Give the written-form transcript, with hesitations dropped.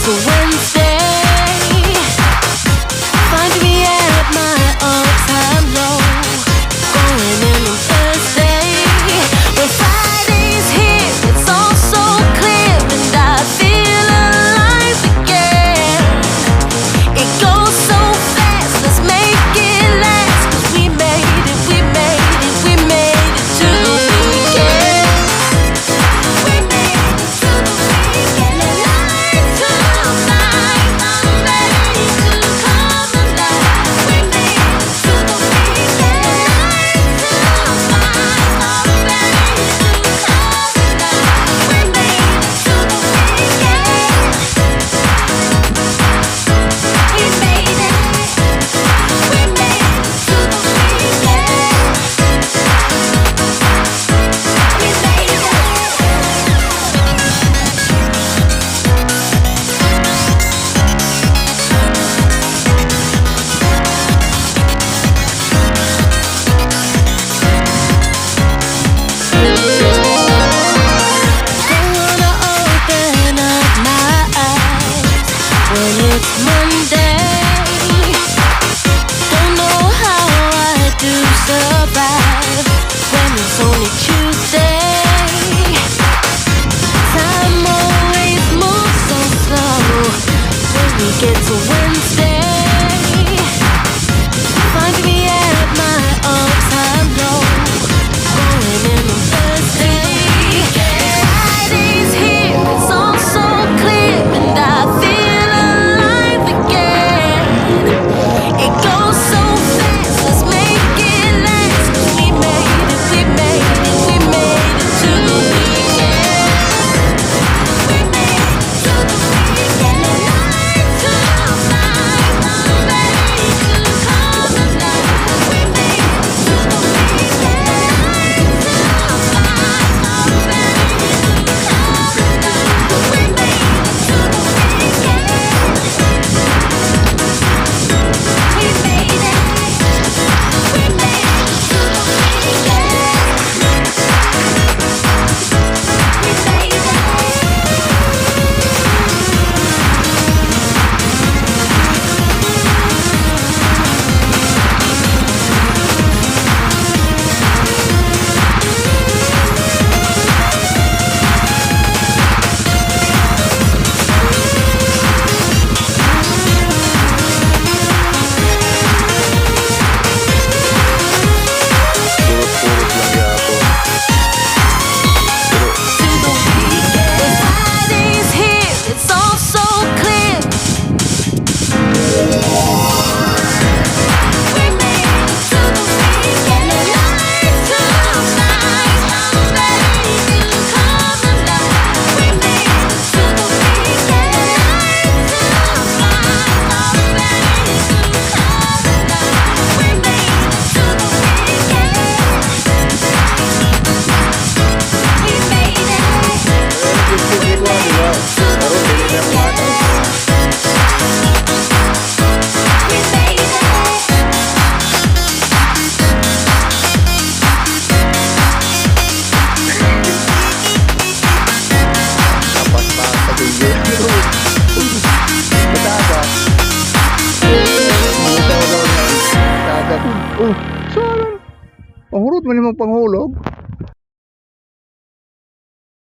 to Wednesday, find me at my all-time low. Going in on Thursday, when Friday's here, it's all so clear, and I feel alive again. It goes so fast, let's make it last, 'cause we made it, we made it, we made it to the weekend. We made it to the weekend, alive tonight. I'm ready to come alive. We made it to the weekend, alive tonight. I'm ready to come alive. We made it to the weekend. We made it. We made it to the weekend. We made it. Don't wanna open up my eyes when it's Monday. Don't know how I do survive when it's only Tuesday. Time always moves so slow when we get to Wednesday. Find me at my all-time low. Going in on Thursday. Friday's here, it's all so clear, and I feel alive again. It goes so fast, let's make it last, 'cause we made it, we made it, we made it to the weekend. We made it to the weekend, alive tonight. I'm ready to come alive. We made it to the weekend, alive tonight. I'm ready to come alive. We made it to the weekend. We made it. We made it to the weekend. We made it. To the weekend. When Friday's here, it's all so clear. We made it to the weekend, alive tonight. I'm ready to come alive. We made it to the weekend, alive tonight. I'm ready to come alive. We made it to the weekend. We made it. We made it. Tapos pa sa dulo. Mataas ah. Mga daw na. Dagat. Oh, saan? Panghulog man yung panghulog.